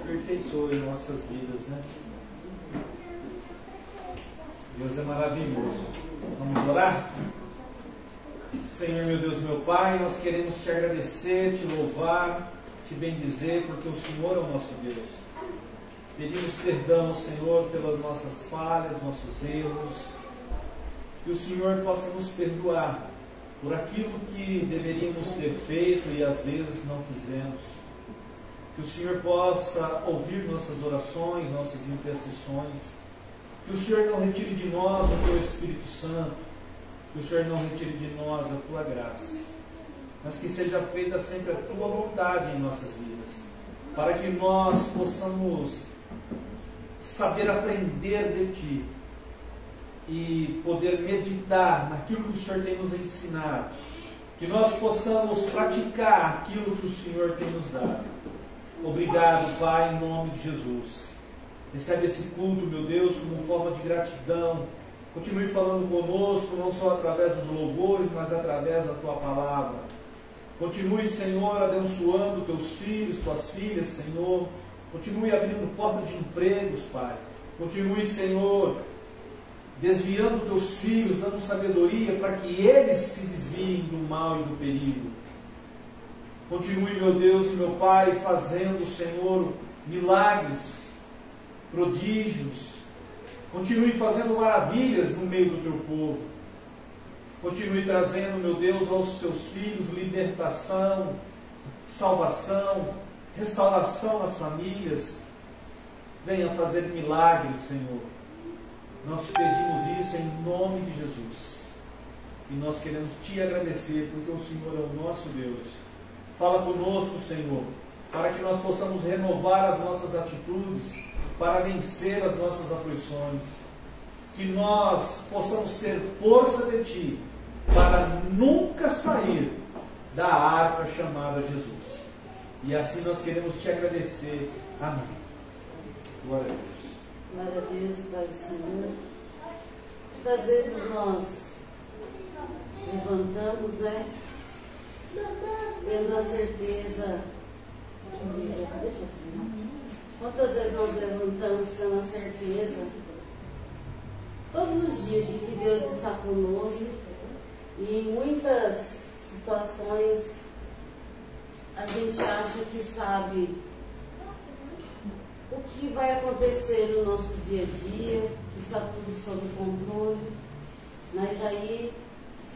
aperfeiçoe em nossas vidas, né? Deus é maravilhoso. Vamos orar? Senhor, meu Deus, meu Pai, nós queremos te agradecer, te louvar, te bendizer, porque o Senhor é o nosso Deus. Pedimos perdão, Senhor, pelas nossas falhas, nossos erros. Que o Senhor possa nos perdoar por aquilo que deveríamos ter feito e às vezes não fizemos. Que o Senhor possa ouvir nossas orações, nossas intercessões. Que o Senhor não retire de nós o Teu Espírito Santo. Que o Senhor não retire de nós a Tua graça. Mas que seja feita sempre a Tua vontade em nossas vidas. Para que nós possamos saber aprender de Ti. E poder meditar naquilo que o Senhor tem nos ensinado. Que nós possamos praticar aquilo que o Senhor tem nos dado. Obrigado, Pai, em nome de Jesus. Recebe esse culto, meu Deus, como forma de gratidão. Continue falando conosco, não só através dos louvores, mas através da Tua palavra. Continue, Senhor, abençoando Teus filhos, Tuas filhas, Senhor. Continue abrindo portas de empregos, Pai. Continue, Senhor, desviando Teus filhos, dando sabedoria para que eles se desviem do mal e do perigo. Continue, meu Deus e meu Pai, fazendo, Senhor, milagres, prodígios. Continue fazendo maravilhas no meio do Teu povo. Continue trazendo, meu Deus, aos Seus filhos libertação, salvação, restauração nas famílias. Venha fazer milagres, Senhor. Nós te pedimos isso em nome de Jesus. E nós queremos te agradecer, porque o Senhor é o nosso Deus. Fala conosco, Senhor, para que nós possamos renovar as nossas atitudes, para vencer as nossas aflições. Que nós possamos ter força de Ti, para nunca sair da arca chamada Jesus. E assim nós queremos te agradecer. Amém. Glória a Deus. Glória a Deus e paz do Senhor. Muitas vezes nós levantamos, tendo a certeza. Quantas vezes nós levantamos tendo a certeza, todos os dias, de que Deus está conosco, e em muitas situações a gente acha que sabe o que vai acontecer no nosso dia a dia, está tudo sob controle, mas aí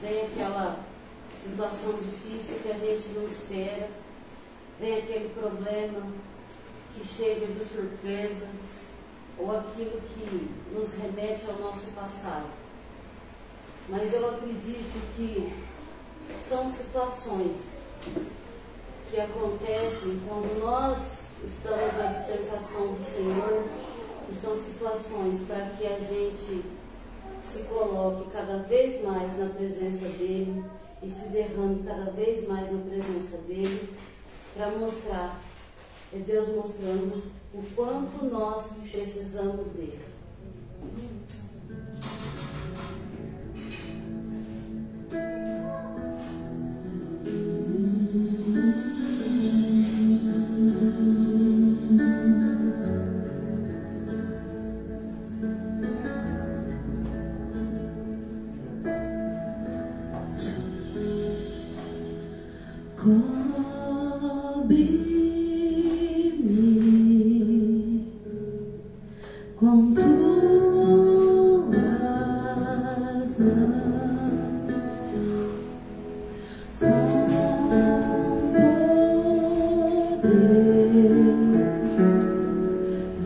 vem aquela situação difícil que a gente não espera, vem aquele problema que chega de surpresa, ou aquilo que nos remete ao nosso passado. Mas eu acredito que são situações que acontecem quando nós estamos na dispensação do Senhor, que são situações para que a gente se coloque cada vez mais na presença dEle e se derrame cada vez mais na presença dEle, para mostrar, é Deus mostrando o quanto nós precisamos dEle. Cobre-me com tuas mãos, com poder,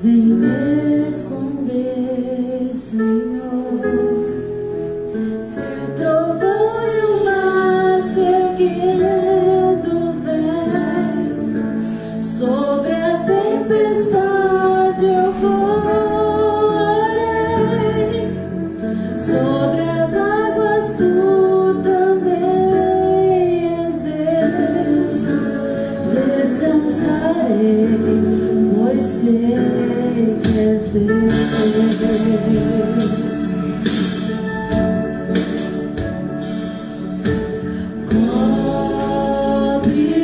vem me esconder, Senhor. Se o trovão e o mar se erguendo vem sobre a tempestade, eu voarei. Sobre as águas tu também és Deus. Descansarei, pois sei que és Deus. Cobre-me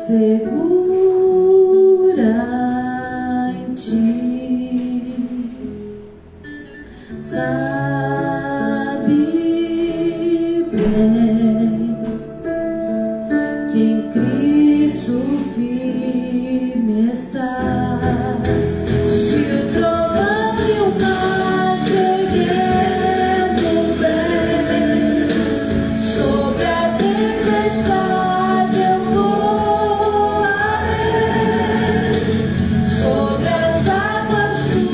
segura em ti, sabe bem que em Cristo firme está. Se o trovão e o mar seguindo bem sobre a tempestade, eu voarei sobre as águas, tu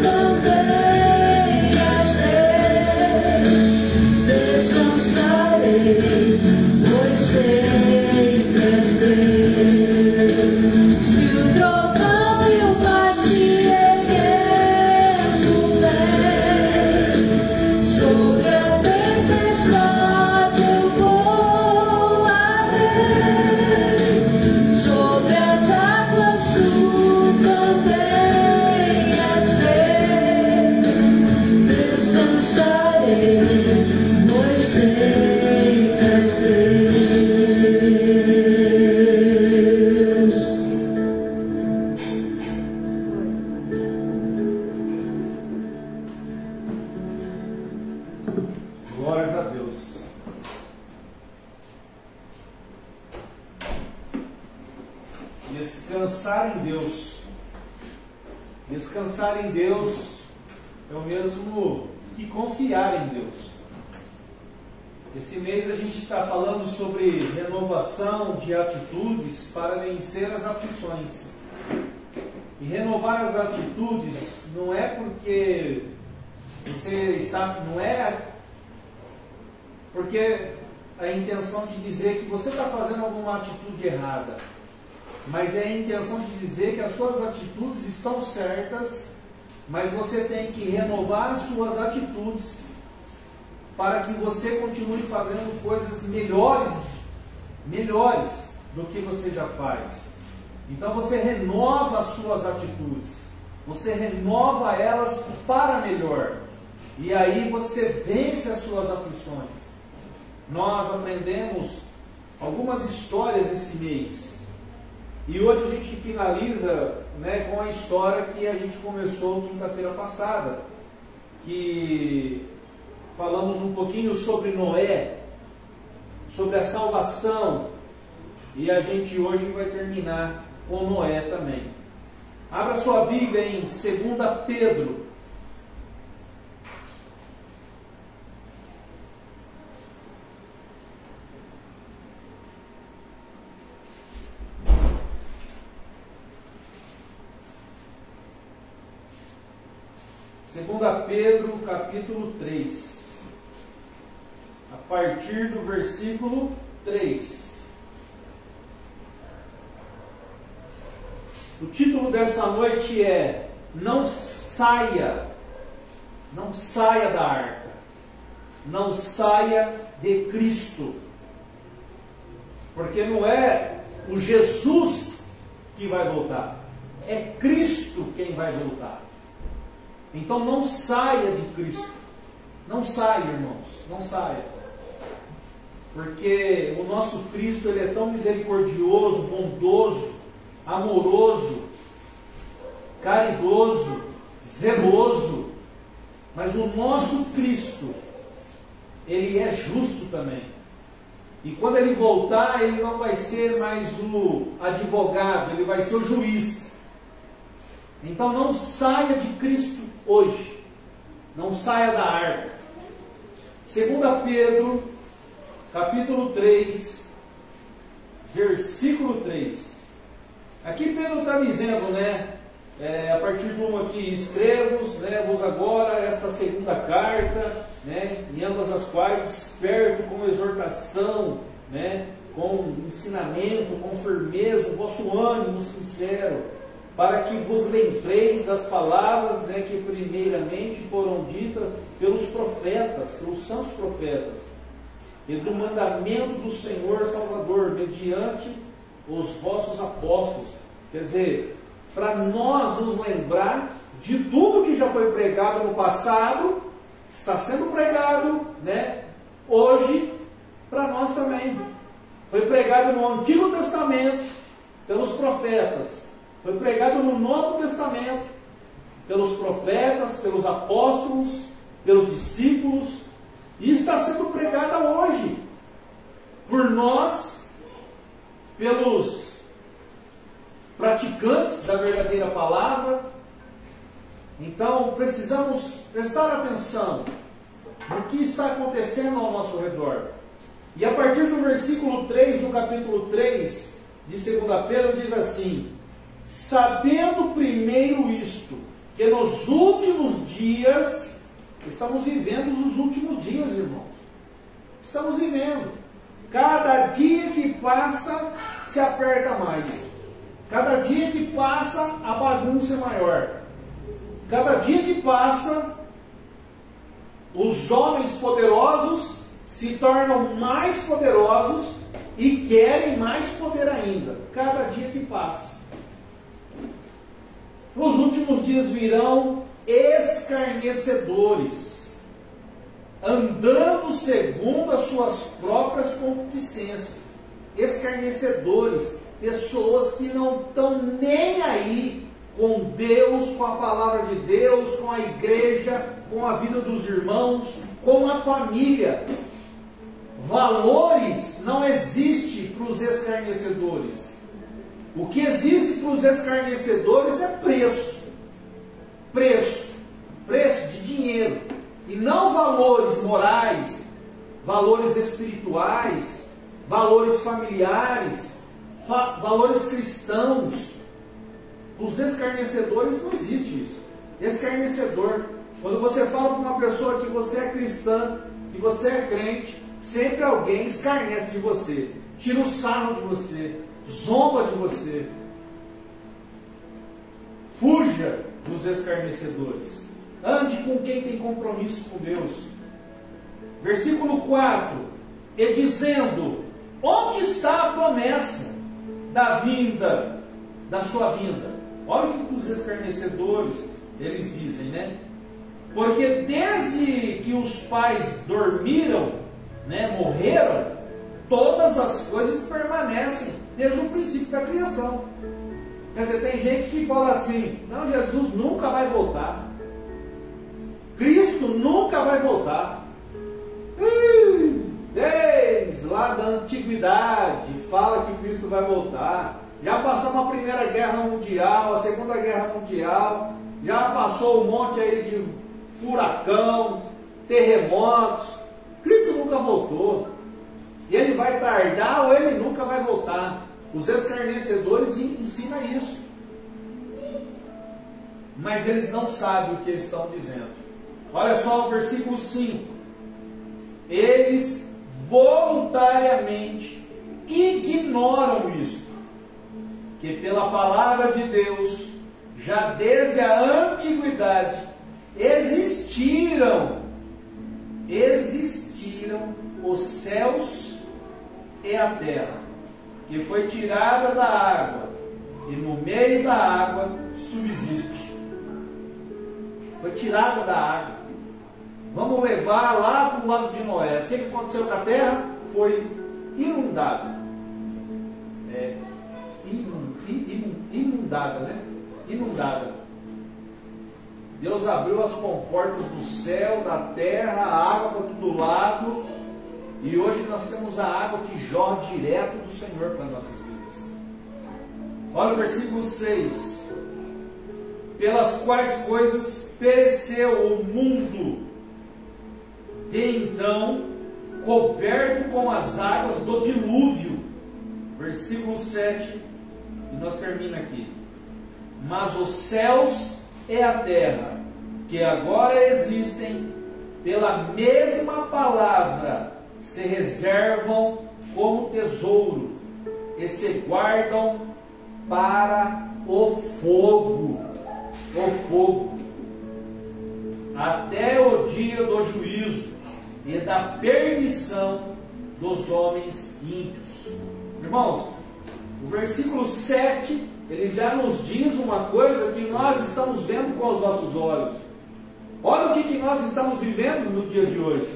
também as vês. Descansarei, pois sei que és Deus. Se o trovão e o mar se erguendo bem sobre a tempestade, eu voarei sobre as águas, tu também as vês. Descansarei, pois sei que és Deus. Glórias a Deus. Descansar em Deus. Descansar em Deus é o mesmo que confiar em Deus. Esse mês a gente está falando sobre renovação de atitudes para vencer as aflições. E renovar as atitudes não é porque você está, não é porque a intenção de dizer que você está fazendo alguma atitude errada, mas é a intenção de dizer que as suas atitudes estão certas, mas você tem que renovar as suas atitudes para que você continue fazendo coisas melhores do que você já faz. Então você renova as suas atitudes, você renova elas para melhor, e aí você vence as suas aflições. Nós aprendemos algumas histórias esse mês, e hoje a gente finaliza, né, com a história que a gente começou quinta-feira passada, que falamos um pouquinho sobre Noé, sobre a salvação, e a gente hoje vai terminar com Noé também. Abra sua Bíblia em 2 Pedro. Segunda Pedro, capítulo 3, a partir do versículo 3. O título dessa noite é: Não saia da arca, não saia de Cristo, porque não é o Jesus que vai voltar, é Cristo quem vai voltar. Então não saia de Cristo. Não saia, irmãos. Não saia. Porque o nosso Cristo, ele é tão misericordioso, bondoso, amoroso, caridoso, zeloso. Mas o nosso Cristo, ele é justo também. E quando ele voltar, ele não vai ser mais o advogado, ele vai ser o juiz. Então não saia de Cristo hoje, não saia da arca. 2 Pedro, capítulo 3, versículo 3. Aqui Pedro está dizendo, né, a partir do 1 aqui: escrevo-vos agora esta segunda carta, né, em ambas as quais desperto com exortação, né, com ensinamento, com firmeza, o vosso ânimo sincero, para que vos lembreis das palavras, né, que primeiramente foram ditas pelos profetas, pelos santos profetas, e do mandamento do Senhor Salvador, mediante os vossos apóstolos. Quer dizer, para nós nos lembrar de tudo que já foi pregado no passado, está sendo pregado, né, hoje, para nós também. Foi pregado no Antigo Testamento pelos profetas. Foi pregado no Novo Testamento pelos profetas, pelos apóstolos, pelos discípulos. E está sendo pregada hoje por nós, pelos praticantes da verdadeira palavra. Então precisamos prestar atenção no que está acontecendo ao nosso redor. E a partir do versículo 3 do capítulo 3 de 2 Pedro diz assim: sabendo primeiro isto, que nos últimos dias, estamos vivendo os últimos dias, irmãos. Estamos vivendo. Cada dia que passa se aperta mais. Cada dia que passa a bagunça é maior. Cada dia que passa, os homens poderosos se tornam mais poderosos e querem mais poder ainda. Cada dia que passa. Nos últimos dias virão escarnecedores, andando segundo as suas próprias concupiscências. Escarnecedores, pessoas que não estão nem aí com Deus, com a palavra de Deus, com a igreja, com a vida dos irmãos, com a família. Valores não existem para os escarnecedores. O que existe para os escarnecedores é preço. Preço de dinheiro. E não valores morais, valores espirituais, valores familiares, valores cristãos. Os escarnecedores não existe isso. Escarnecedor, quando você fala para uma pessoa que você é cristã, que você é crente, sempre alguém escarnece de você, tira o sarro de você, zomba de você. Fuja dos escarnecedores. Ande com quem tem compromisso com Deus. Versículo 4. E dizendo: onde está a promessa da vinda, da sua vinda? Olha o que os escarnecedores eles dizem, né? Porque desde que os pais dormiram, né, morreram, todas as coisas permanecem desde o princípio da criação. Quer dizer, tem gente que fala assim: não, Jesus nunca vai voltar, Cristo nunca vai voltar. Desde lá da antiguidade fala que Cristo vai voltar. Já passamos a Primeira Guerra Mundial, a Segunda Guerra Mundial, já passou um monte aí de furacão, terremotos. Cristo nunca voltou. E ele vai tardar ou ele nunca vai voltar. Os escarnecedores ensinam isso. Mas eles não sabem o que eles estão dizendo. Olha só o versículo 5. Eles voluntariamente ignoram isto, que pela palavra de Deus, já desde a antiguidade, existiram os céus e a terra, que foi tirada da água, e no meio da água subsiste. Foi tirada da água. Vamos levar lá para o lado de Noé. O que aconteceu com a terra? Foi inundada. Inundada, né? Inundada. Deus abriu as comportas do céu, da terra, a água para todo lado. E hoje nós temos a água que jorra direto do Senhor para nossas vidas. Olha o versículo 6. Pelas quais coisas pereceu o mundo, de então coberto com as águas do dilúvio. Versículo 7. E nós termina aqui. Mas os céus e a terra, que agora existem, pela mesma palavra, se reservam como tesouro e se guardam para o fogo. O fogo. Até o dia do juízo e da perdição dos homens ímpios. Irmãos, o versículo 7, ele já nos diz uma coisa que nós estamos vendo com os nossos olhos. Olha o que nós estamos vivendo no dia de hoje.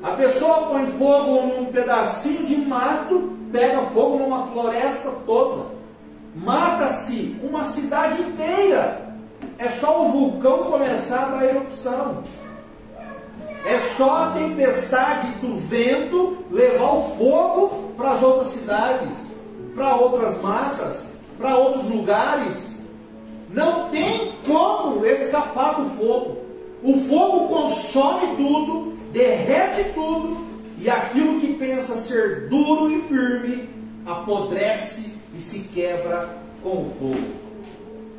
A pessoa põe fogo num pedacinho de mato, pega fogo numa floresta toda. Mata-se uma cidade inteira. É só o vulcão começar a dar erupção. É só a tempestade do vento levar o fogo para as outras cidades, para outras matas, para outros lugares. Não tem como escapar do fogo. O fogo consome tudo, derrete tudo, e aquilo que pensa ser duro e firme apodrece e se quebra com o fogo.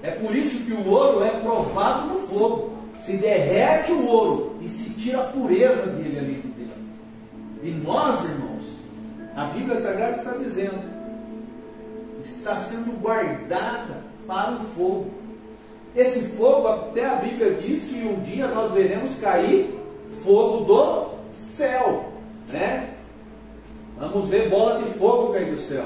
É por isso que o ouro é provado no fogo. Se derrete o ouro e se tira a pureza dele ali de dentro. E nós, irmãos, a Bíblia Sagrada está dizendo, está sendo guardada para o fogo. Esse fogo, até a Bíblia diz que um dia nós veremos cair fogo do céu, né? Vamos ver bola de fogo cair do céu.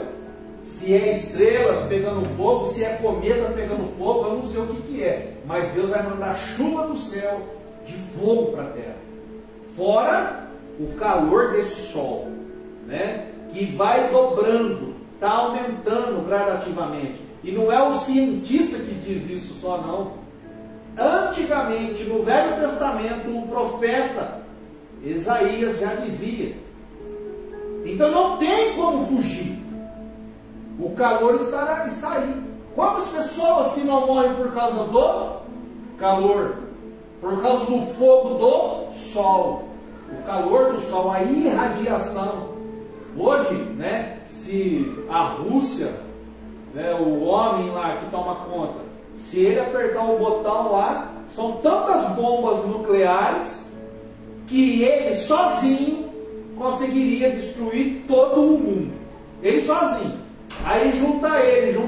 Se é estrela pegando fogo, se é cometa pegando fogo, eu não sei o que é. Mas Deus vai mandar chuva do céu de fogo para a terra. Fora o calor desse sol, né? Que vai dobrando, está aumentando gradativamente. E não é o cientista que diz isso só não. Antigamente, no Velho Testamento, o profeta Isaías já dizia. Então não tem como fugir. O calor está aí. Quantas pessoas que não morrem por causa do calor? Por causa do fogo do sol. O calor do sol, a irradiação. Hoje, né, se a Rússia, né, o homem lá que toma conta, se ele apertar o botão lá, são tantas bombas nucleares que ele sozinho conseguiria destruir todo o mundo. Ele sozinho. Aí junta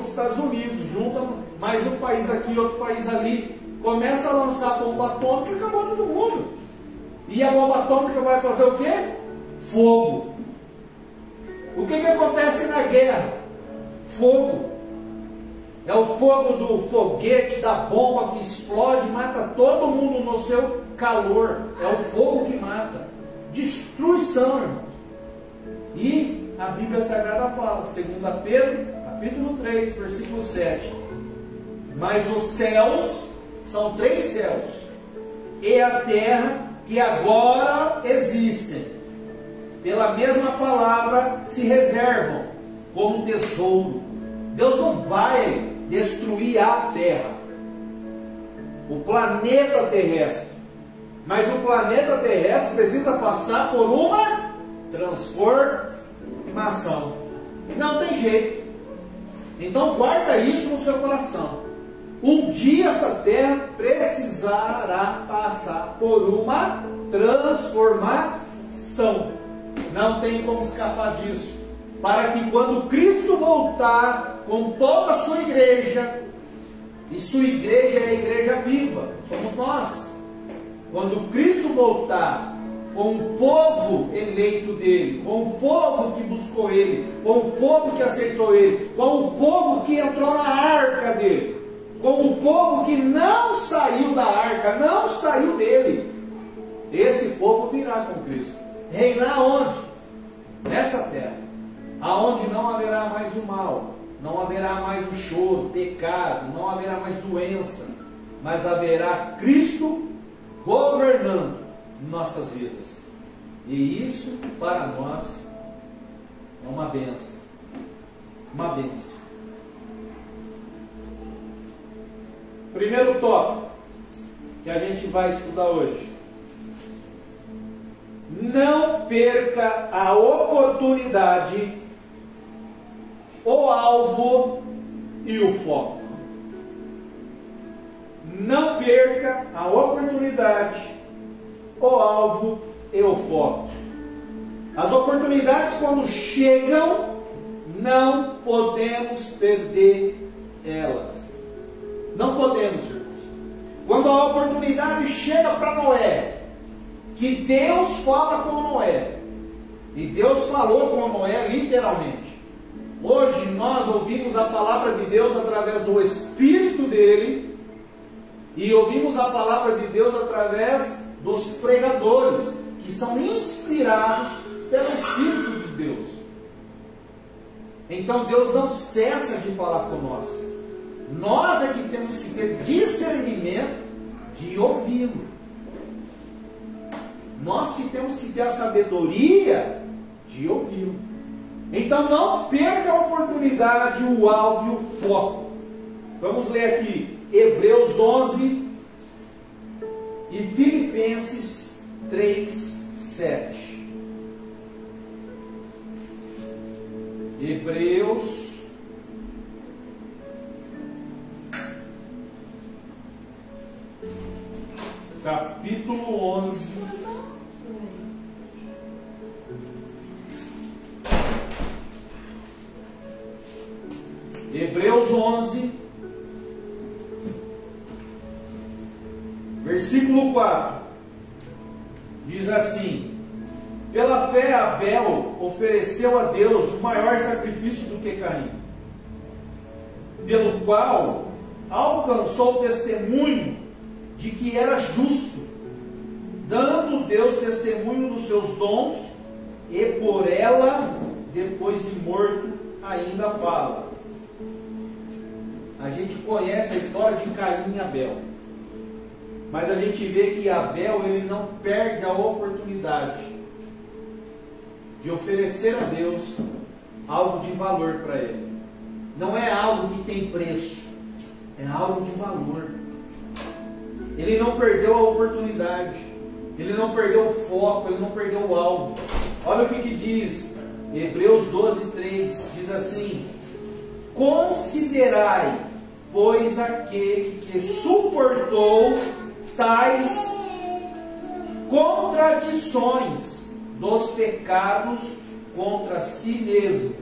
os Estados Unidos, junta mais um país aqui, outro país ali, começa a lançar bomba atômica e acabou todo mundo. E a bomba atômica vai fazer o quê? Fogo. O que acontece na guerra? Fogo. É o fogo do foguete, da bomba que explode, mata todo mundo no seu calor. É o fogo que mata. Destruição, irmão. E a Bíblia Sagrada fala, 2 Pedro, capítulo 3, versículo 7. Mas os céus, são 3 céus, e a terra que agora existem, pela mesma palavra se reservam como tesouro. Deus não vai destruir a terra, o planeta terrestre. Mas o planeta terrestre precisa passar por uma transformação. Não tem jeito. Então guarda isso no seu coração. Um dia essa terra precisará passar por uma transformação. Não tem como escapar disso. Para que quando Cristo voltar com toda a sua igreja, e sua igreja é a igreja viva, somos nós. Quando Cristo voltar com o povo eleito dele, com o povo que buscou ele, com o povo que aceitou ele, com o povo que entrou na arca dele, com o povo que não saiu da arca, não saiu dele, esse povo virá com Cristo. Reinar onde? Nessa terra, aonde não haverá mais o mal, não haverá mais o choro, pecado, não haverá mais doença, mas haverá Cristo governando nossas vidas. E isso para nós é uma bênção. Uma bênção. Primeiro tópico que a gente vai estudar hoje. Não perca a oportunidade, o alvo e o foco. Não perca a oportunidade, o alvo e o foco. As oportunidades, quando chegam, não podemos perder elas. Não podemos, irmãos. Quando a oportunidade chega para Noé, que Deus fala com Noé, e Deus falou com Noé literalmente. Hoje nós ouvimos a palavra de Deus através do Espírito dele, e ouvimos a palavra de Deus através dos pregadores, que que são inspirados pelo Espírito de Deus. Então Deus não cessa de falar com nós. Nós é que temos que ter discernimento de ouvi-lo. Nós que temos que ter a sabedoria de ouvi-lo. Então não perca a oportunidade, o alvo e o foco. Vamos ler aqui Hebreus 11 e Filipenses 3, 7. Hebreus capítulo 11. Hebreus 11, versículo 4, diz assim: pela fé Abel ofereceu a Deus o maior sacrifício do que Caim, pelo qual alcançou o testemunho de que era justo, dando Deus testemunho dos seus dons, e por ela, depois de morto, ainda fala. A gente conhece a história de Caim e Abel, mas a gente vê que Abel, ele não perde a oportunidade de oferecer a Deus algo de valor para ele. Não é algo que tem preço, é algo de valor. Ele não perdeu a oportunidade, ele não perdeu o foco, ele não perdeu o alvo. Olha o que diz Hebreus 12, 3, diz assim: considerai, pois, aquele que suportou tais contradições dos pecados contra si mesmo,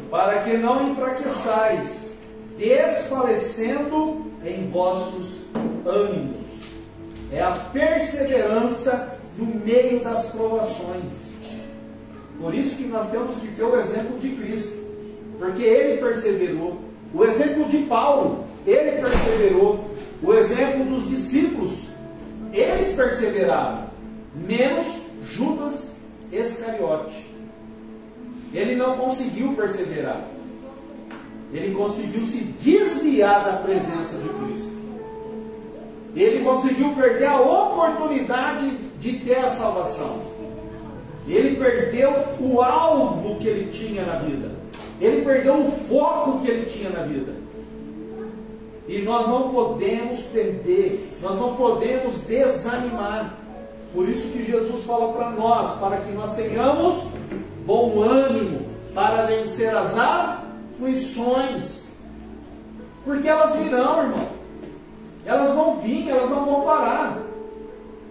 para que não enfraqueçais, desfalecendo em vossos ânimos. É a perseverança no meio das provações. Por isso que nós temos que ter o exemplo de Cristo, porque Ele perseverou. O exemplo de Paulo, ele perseverou. O exemplo dos discípulos, eles perseveraram, menos Judas Iscariote. Ele não conseguiu perseverar. Ele conseguiu se desviar da presença de Cristo. Ele conseguiu perder a oportunidade de ter a salvação. Ele perdeu o alvo que ele tinha na vida. Ele perdeu o foco que ele tinha na vida. E nós não podemos perder, nós não podemos desanimar. Por isso que Jesus fala para nós, para que nós tenhamos bom ânimo, para vencer as aflições. Porque elas virão, irmão. Elas vão vir, elas não vão parar.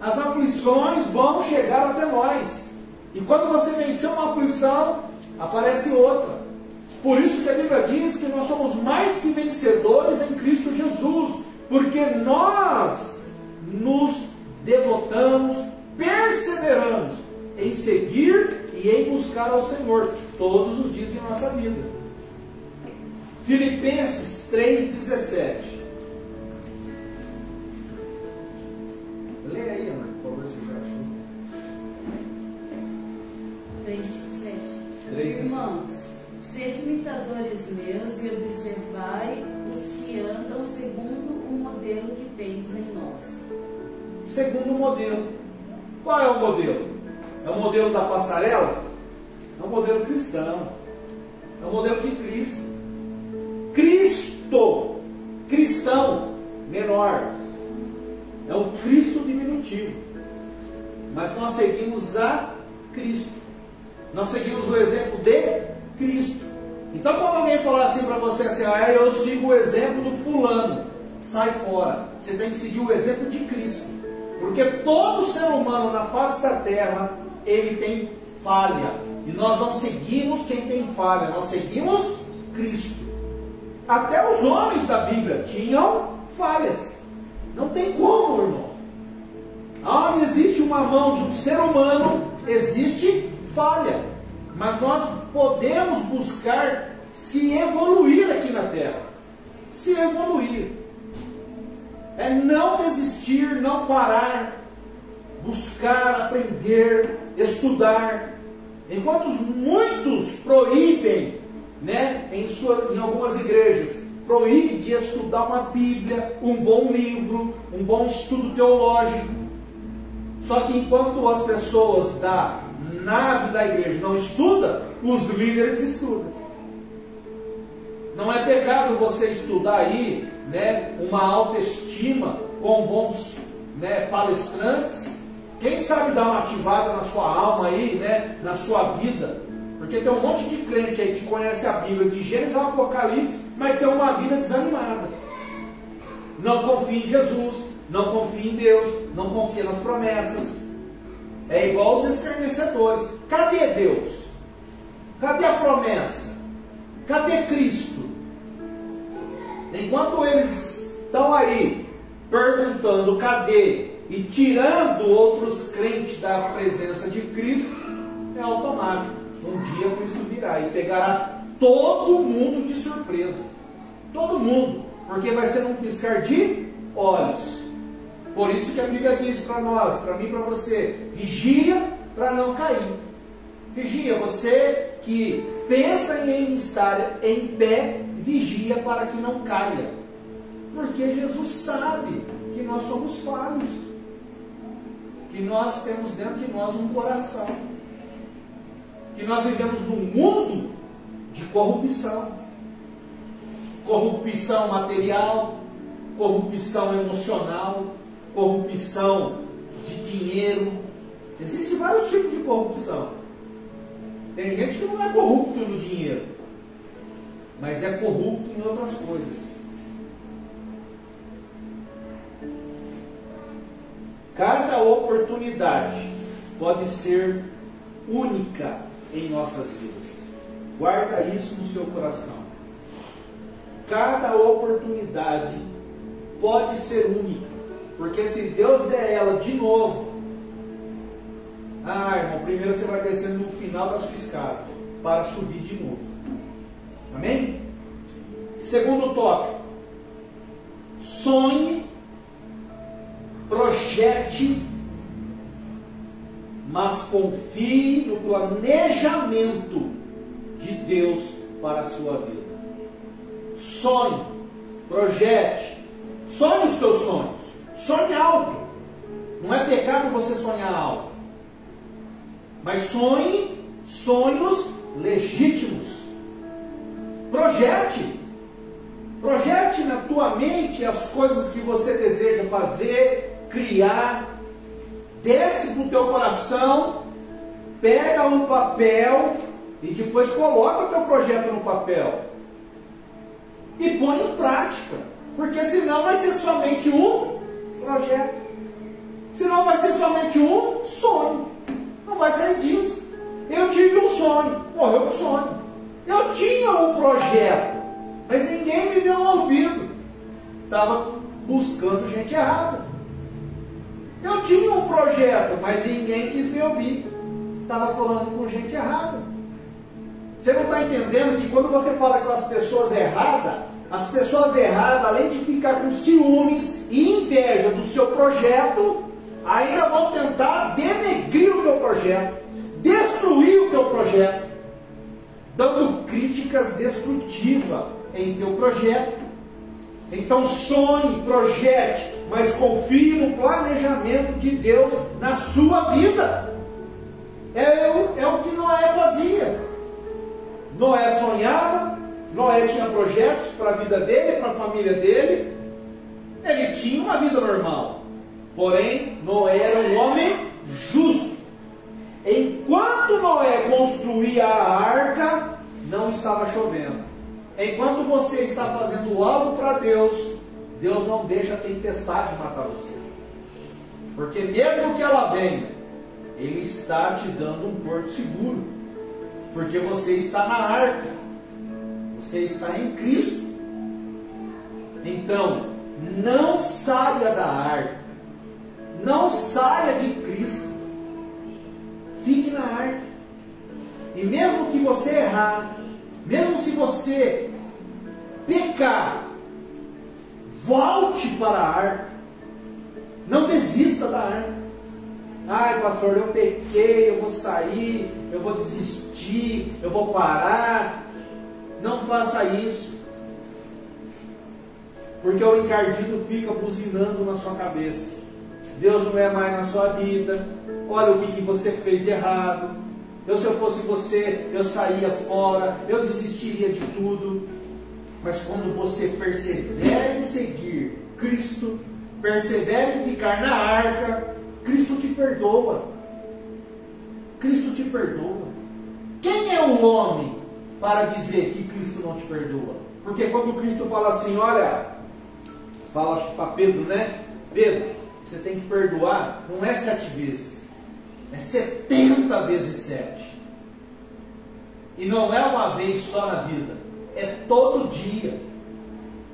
As aflições vão chegar até nós. E quando você vencer uma aflição, aparece outra. Por isso que a Bíblia diz que nós somos mais que vencedores em Cristo Jesus, porque nós nos devotamos, perseveramos em seguir e em buscar ao Senhor todos os dias de nossa vida. Filipenses 3,17. Leia aí, Ana, por favor, se já achou. 3,17. Irmãos, sede imitadores meus e observai os que andam segundo o modelo que tens em nós. Segundo o modelo. Qual é o modelo? É o modelo da passarela? É o modelo cristão. É o modelo de Cristo. Cristo, cristão, menor. É o Cristo diminutivo. Mas nós seguimos a Cristo. Nós seguimos o exemplo de Cristo. Então quando alguém falar assim para você assim, eu sigo o exemplo do fulano, sai fora. Você tem que seguir o exemplo de Cristo. Porque todo ser humano na face da terra, ele tem falha. E nós não seguimos quem tem falha, nós seguimos Cristo. Até os homens da Bíblia tinham falhas. Não tem como, irmão. Onde existe uma mão de um ser humano, existe falha. Mas nós podemos buscar se evoluir aqui na terra. Se evoluir. É não desistir, não parar. buscar, aprender, estudar. Enquanto muitos proíbem, né, em algumas igrejas, proíbe de estudar uma Bíblia, um bom livro, um bom estudo teológico. Só que enquanto as pessoas da nave da igreja não estudam, os líderes estudam. Não é pecado você estudar aí, né, uma autoestima com bons, né, palestrantes. Quem sabe dar uma ativada na sua alma aí, né, na sua vida. Porque tem um monte de crente aí que conhece a Bíblia de Gênesis ao Apocalipse, mas tem uma vida desanimada. Não confia em Jesus, não confia em Deus, não confia nas promessas. É igual os escarnecedores. Cadê Deus? Cadê a promessa? Cadê Cristo? Enquanto eles estão aí perguntando cadê e tirando outros crentes da presença de Cristo, é automático. Um dia Cristo virá e pegará todo mundo de surpresa. Todo mundo. Porque vai ser um piscar de olhos. Por isso que a Bíblia diz para nós, para mim e para você, vigia para não cair. Vigia, você que pensa em estar em pé, vigia para que não caia. Porque Jesus sabe que nós somos falhos. Que nós temos dentro de nós um coração. Que nós vivemos num mundo de corrupção. Corrupção material, corrupção emocional, corrupção de dinheiro. Existem vários tipos de corrupção. Tem gente que não é corrupto no dinheiro, mas é corrupto em outras coisas. Cada oportunidade pode ser única em nossas vidas. Guarda isso no seu coração. Cada oportunidade pode ser única. Porque se Deus der ela de novo, irmão, primeiro você vai descendo no final da sua escada para subir de novo. Amém? Segundo tópico. Sonhe, projete, mas confie no planejamento de Deus para a sua vida. Sonhe, projete, sonhe os teus sonhos. Sonhe alto. Não é pecado você sonhar alto. Mas sonhe sonhos legítimos. Projete. Projete na tua mente as coisas que você deseja fazer, criar. Desce para o teu coração, pega um papel e depois coloca o teu projeto no papel. E põe em prática. Porque senão vai ser somente um projeto. Senão vai ser somente um sonho. Não vai sair disso. Eu tive um sonho, morreu um sonho. Eu tinha um projeto, mas ninguém me deu um ouvido. Estava buscando gente errada. Eu tinha um projeto, mas ninguém quis me ouvir. Estava falando com gente errada. Você não está entendendo que quando você fala com as pessoas erradas, além de ficar com ciúmes e inveja do seu projeto, ainda vão tentar denegrir o teu projeto, destruir o teu projeto, dando críticas destrutivas em teu projeto. Então sonhe, projete, mas confie no planejamento de Deus na sua vida. É o que Noé fazia. Noé sonhava, Noé tinha projetos para a vida dele, para a família dele. Ele tinha uma vida normal. Porém, Noé era um homem justo. Enquanto Noé construía a arca, não estava chovendo. Enquanto você está fazendo algo para Deus, Deus não deixa a tempestade matar você. Porque mesmo que ela venha, Ele está te dando um porto seguro. Porque você está na arca. Você está em Cristo. Então, não saia da arca. Não saia de Cristo. Fique na arca. E mesmo que você errar, mesmo se você pecar, volte para a arca. Não desista da arca. Ai, pastor, eu pequei, eu vou sair, eu vou desistir, eu vou parar. Não faça isso. Porque o encardino fica buzinando na sua cabeça. Deus não é mais na sua vida. Olha o que você fez de errado. Se eu fosse você, eu saía fora, eu desistiria de tudo. Mas quando você persevera em seguir Cristo, persevera em ficar na arca, Cristo te perdoa. Cristo te perdoa. Quem é o homem para dizer que Cristo não te perdoa? Porque quando Cristo fala assim, olha, fala acho que para Pedro, né? Pedro, você tem que perdoar, não é 7 vezes, é 70 vezes 7. E não é uma vez só na vida, é todo dia.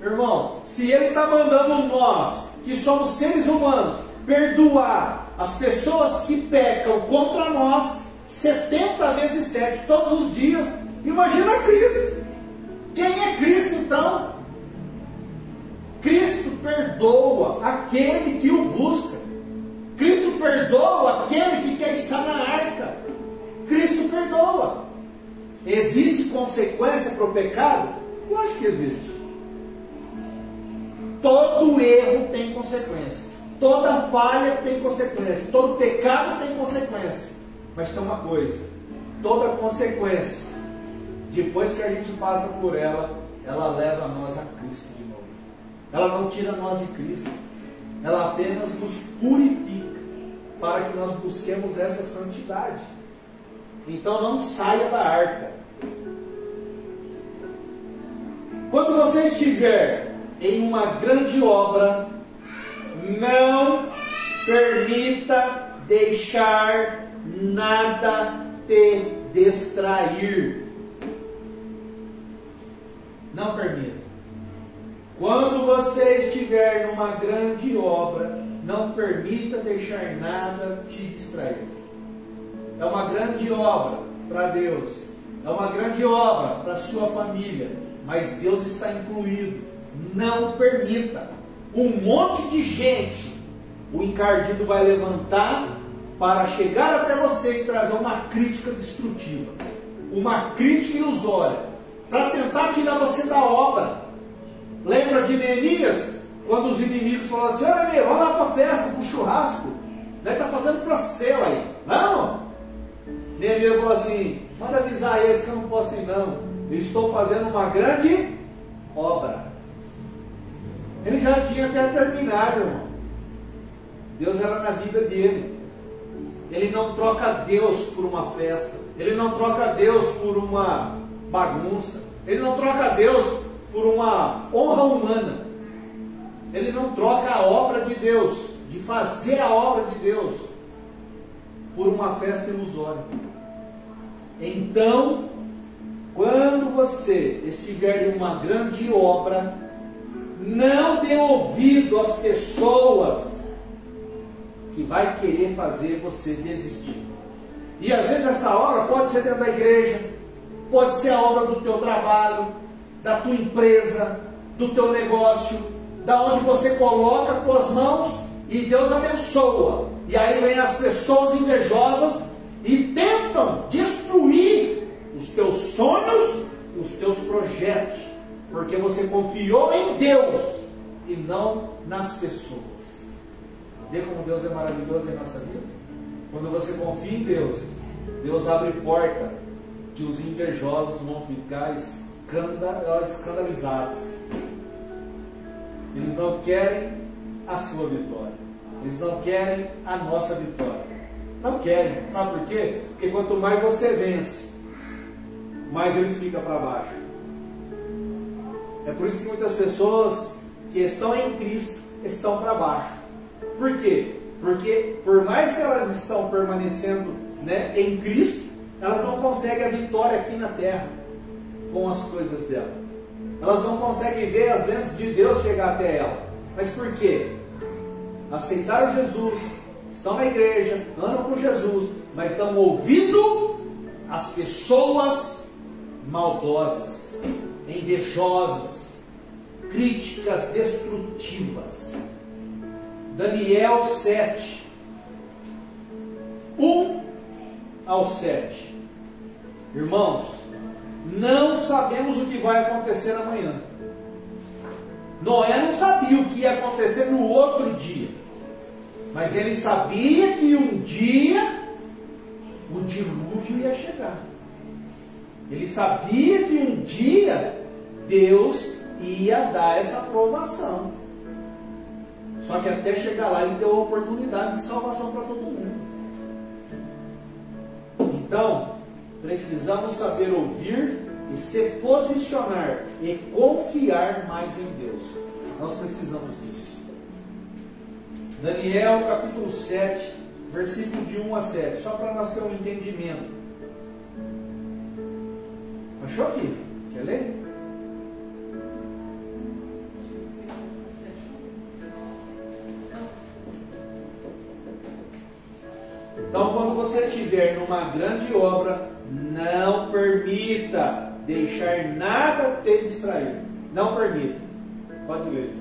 Irmão, se Ele está mandando nós, que somos seres humanos, perdoar as pessoas que pecam contra nós 70 vezes 7 todos os dias, imagina Cristo. Quem é Cristo então? Cristo perdoa aquele que o busca. Cristo perdoa aquele que quer estar na arca. Cristo perdoa. Existe consequência para o pecado? Eu acho que existe. Todo erro tem consequência. Toda falha tem consequência. Todo pecado tem consequência. Mas tem uma coisa: toda consequência, depois que a gente passa por ela, ela leva nós a Cristo de novo. Ela não tira nós de Cristo. Ela apenas nos purifica para que nós busquemos essa santidade. Então não saia da arca. Quando você estiver em uma grande obra, não permita deixar nada te distrair. Não permita. Quando você estiver numa grande obra, não permita deixar nada te distrair. É uma grande obra para Deus, é uma grande obra para a sua família, mas Deus está incluído. Não permita. Um monte de gente o encardido vai levantar para chegar até você e trazer uma crítica destrutiva, uma crítica ilusória, para tentar tirar você da obra. Lembra de Neemias? Quando os inimigos falaram assim: olha meu, vamos lá para a festa, para o churrasco, está fazendo para seu aí, não? Neemias falou assim: manda avisar esse que eu não posso ir não, eu estou fazendo uma grande obra. Ele já tinha até terminado, irmão. Deus era na vida dele. Ele não troca Deus por uma festa, ele não troca Deus por uma bagunça, ele não troca Deus por uma honra humana. Ele não troca a obra de Deus, de fazer a obra de Deus, por uma festa ilusória. Então, quando você estiver em uma grande obra, não dê ouvido às pessoas que vai querer fazer você desistir. E às vezes essa obra pode ser dentro da igreja, pode ser a obra do teu trabalho, da tua empresa, do teu negócio, da onde você coloca as tuas mãos e Deus abençoa. E aí vem as pessoas invejosas e tentam destruir os teus sonhos, os teus projetos, porque você confiou em Deus e não nas pessoas. Vê como Deus é maravilhoso em nossa vida? Quando você confia em Deus, Deus abre porta que os invejosos vão ficar escandalizados. Eles não querem a sua vitória, eles não querem a nossa vitória. Não querem, sabe por quê? Porque quanto mais você vence, mais eles ficam para baixo. É por isso que muitas pessoas que estão em Cristo estão para baixo. Por quê? Porque por mais que elas estão permanecendo, em Cristo, elas não conseguem a vitória aqui na terra com as coisas dela. Elas não conseguem ver as bênçãos de Deus chegar até ela. Mas por quê? Aceitaram Jesus, estão na igreja, andam com Jesus, mas estão ouvindo as pessoas maldosas, invejosas, críticas destrutivas. Daniel 7. 1 ao 7. Irmãos, não sabemos o que vai acontecer amanhã. Noé não sabia o que ia acontecer no outro dia, mas ele sabia que um dia o dilúvio ia chegar. Ele sabia que um dia Deus ia dar essa aprovação. Só que até chegar lá ele deu a oportunidade de salvação para todo mundo. Então, precisamos saber ouvir e se posicionar e confiar mais em Deus. Nós precisamos disso. Daniel capítulo 7, versículo de 1 a 7, só para nós ter um entendimento. Achou, filho? Quer ler? Então, quando você estiver numa grande obra, não permita deixar nada te distrair. Não permita. Pode ler.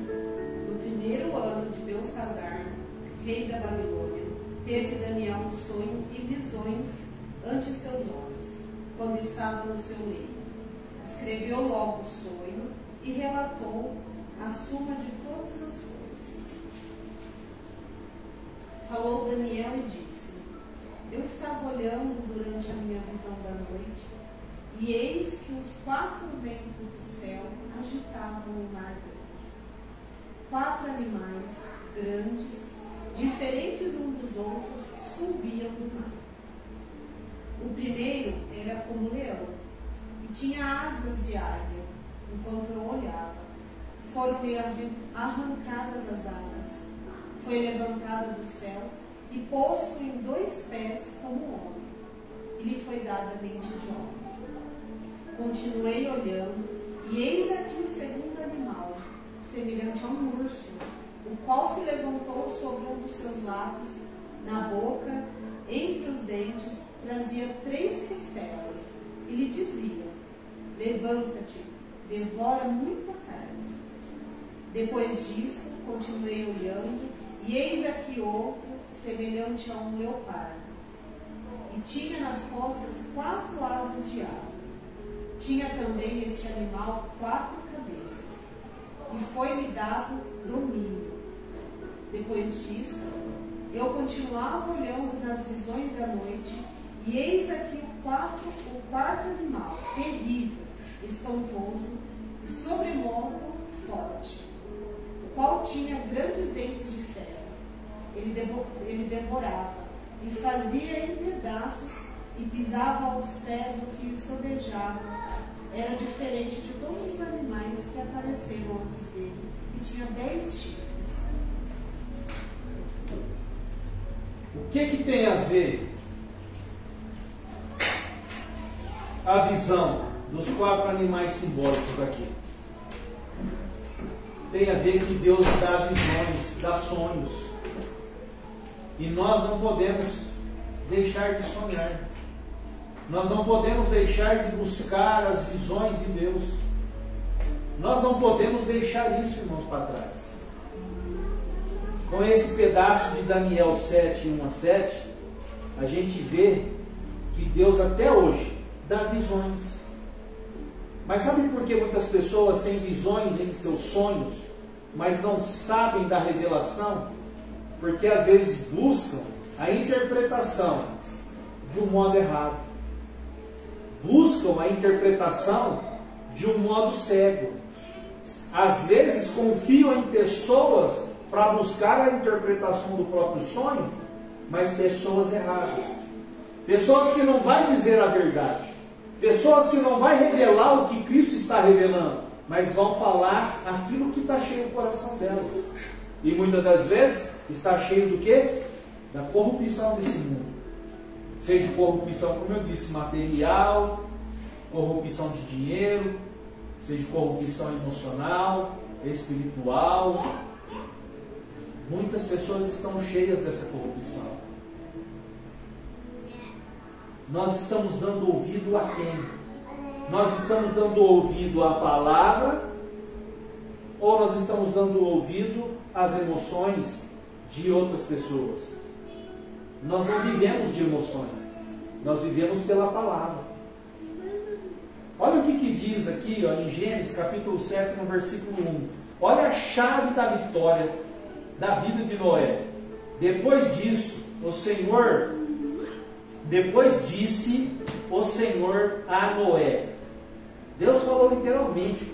No primeiro ano de Belsazar, rei da Babilônia, teve Daniel um sonho e visões ante seus olhos, quando estava no seu leito. Escreveu logo o sonho e relatou a suma de todas as coisas. Falou Daniel e disse: Eu estava olhando durante a minha visão da noite, e eis que os 4 ventos do céu agitavam o mar grande. 4 animais grandes, diferentes uns dos outros, subiam do mar. O primeiro era como leão, e tinha asas de águia. Enquanto eu olhava, foram-lhe arrancadas as asas. Foi levantada do céu e posto em 2 pés como homem, e lhe foi dada a mente de homem. Continuei olhando, e eis aqui o segundo animal, semelhante a um urso, o qual se levantou sobre um dos seus lados, na boca, entre os dentes, trazia 3 costelas, e lhe dizia: Levanta-te, devora muita carne. Depois disso, continuei olhando, e eis aqui outro, semelhante a um leopardo, e tinha nas costas 4 asas de ave. Tinha também este animal 4 cabeças, e foi-lhe dado domínio. Depois disso, eu continuava olhando nas visões da noite, e eis aqui o quarto animal, terrível, espantoso e sobremodo forte, o qual tinha grandes dentes de ferro. Ele devorava e fazia em pedaços e pisava aos pés o que o sobejava. Era diferente de todos os animais que apareceram antes dele, e tinha 10 chifres. O que tem a ver a visão dos 4 animais simbólicos aqui? Tem a ver que Deus dá visões, dá sonhos. E nós não podemos deixar de sonhar. Nós não podemos deixar de buscar as visões de Deus. Nós não podemos deixar isso, irmãos, para trás. Com esse pedaço de Daniel 7, 1 a 7, a gente vê que Deus até hoje dá visões. Mas sabe por que muitas pessoas têm visões em seus sonhos, mas não sabem da revelação? Porque às vezes buscam a interpretação de um modo errado. Buscam a interpretação de um modo cego. Às vezes confiam em pessoas para buscar a interpretação do próprio sonho, mas pessoas erradas. Pessoas que não vai dizer a verdade. Pessoas que não vai revelar o que Cristo está revelando, mas vão falar aquilo que está cheio no coração delas. E muitas das vezes está cheio do quê? Da corrupção desse mundo. Seja corrupção, como eu disse, material, corrupção de dinheiro, seja corrupção emocional, espiritual. Muitas pessoas estão cheias dessa corrupção. Nós estamos dando ouvido a quem? Nós estamos dando ouvido à palavra, ou nós estamos dando ouvido às emoções de outras pessoas? Nós não vivemos de emoções, nós vivemos pela palavra. Olha o que diz aqui, ó, em Gênesis capítulo 7, no versículo 1. Olha a chave da vitória da vida de Noé. Depois disse o Senhor a Noé. Deus falou literalmente.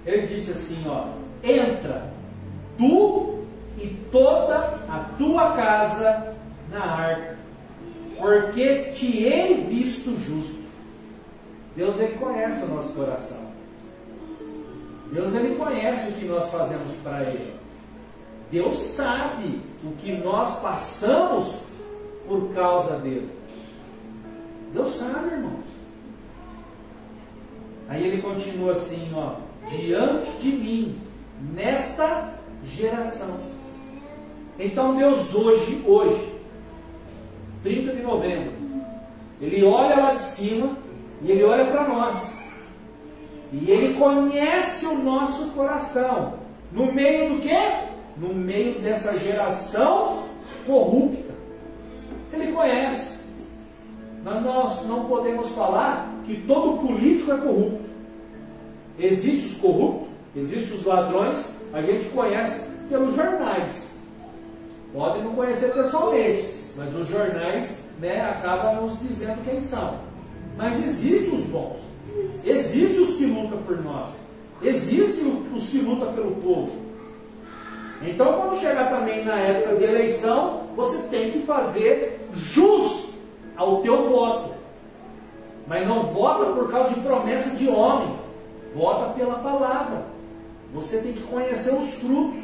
Ele disse assim, ó: entra, tu e toda a tua casa na arca, porque te hei visto justo. Deus, Ele conhece o nosso coração. Deus, Ele conhece o que nós fazemos para Ele. Deus sabe o que nós passamos por causa dele. Deus sabe, irmãos. Aí ele continua assim, ó: diante de mim, nesta geração. Então Deus hoje, 30 de novembro, Ele olha lá de cima e Ele olha para nós. E Ele conhece o nosso coração. No meio do quê? No meio dessa geração corrupta. Ele conhece. Nós não podemos falar que todo político é corrupto. Existem os corruptos, existem os ladrões, a gente conhece pelos jornais. Podem não conhecer pessoalmente, mas os jornais, né, acabam nos dizendo quem são. Mas existem os bons, existem os que lutam por nós, existem os que lutam pelo povo. Então, quando chegar também na época de eleição, você tem que fazer jus ao teu voto. Mas não vota por causa de promessa de homens. Vota pela palavra. Você tem que conhecer os frutos.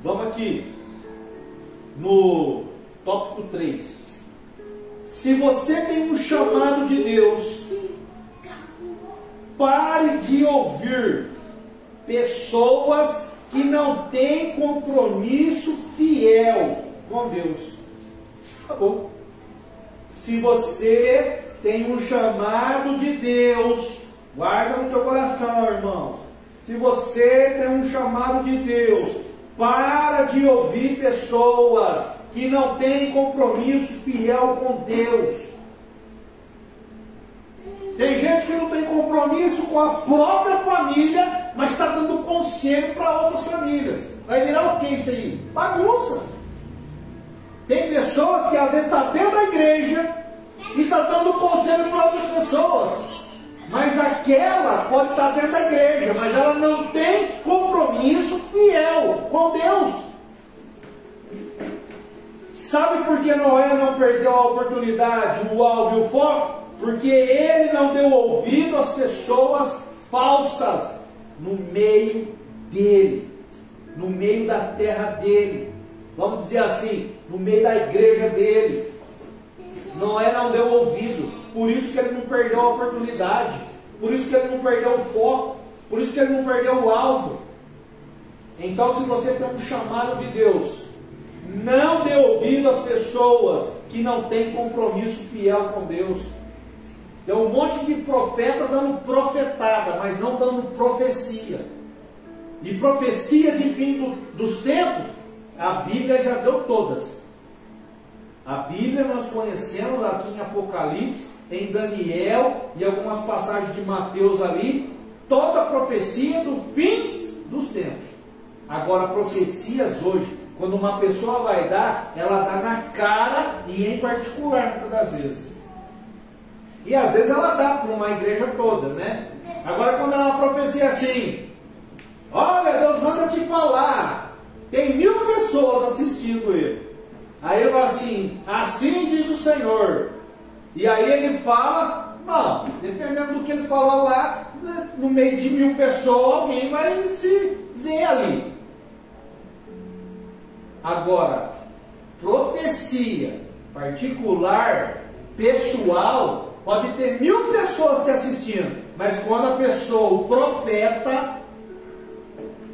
Vamos aqui no tópico 3. Se você tem um chamado de Deus, pare de ouvir pessoas que não têm compromisso fiel com Deus. Acabou. Se você tem um chamado de Deus, guarda no teu coração, irmãos. Se você tem um chamado de Deus, para de ouvir pessoas que não têm compromisso fiel com Deus. Tem gente que não tem compromisso com a própria família, mas está dando conselho para outras famílias. Vai virar o que isso aí? Bagunça. Tem pessoas que às vezes estão dentro da igreja e está dando conselho para outras pessoas. Mas aquela pode estar dentro da igreja, mas ela não tem compromisso fiel com Deus. Sabe por que Noé não perdeu a oportunidade, o alvo e o foco? Porque ele não deu ouvido às pessoas falsas no meio dele, no meio da terra dele, vamos dizer assim, no meio da igreja dele. Noé não deu ouvido, por isso que ele não perdeu a oportunidade, por isso que ele não perdeu o foco, por isso que ele não perdeu o alvo. Então, se você tem um chamado de Deus, não dê ouvido às pessoas que não têm compromisso fiel com Deus. Tem um monte de profeta dando profetada, mas não dando profecia. E profecia de fim dos tempos, a Bíblia já deu todas. A Bíblia nós conhecemos aqui em Apocalipse, em Daniel e algumas passagens de Mateus ali, toda a profecia do fim dos tempos. Agora, profecias hoje, quando uma pessoa vai dar, ela dá na cara e em particular, muitas das vezes. E às vezes ela dá para uma igreja toda, né? Agora, quando ela profecia assim: olha, Deus manda te falar, tem 1000 pessoas assistindo ele. Aí ele fala assim: assim diz o Senhor. E aí ele fala, não, dependendo do que ele falar lá, no meio de 1000 pessoas, alguém vai se ver ali. Agora, profecia particular, pessoal, pode ter 1000 pessoas te assistindo, mas quando a pessoa, o profeta,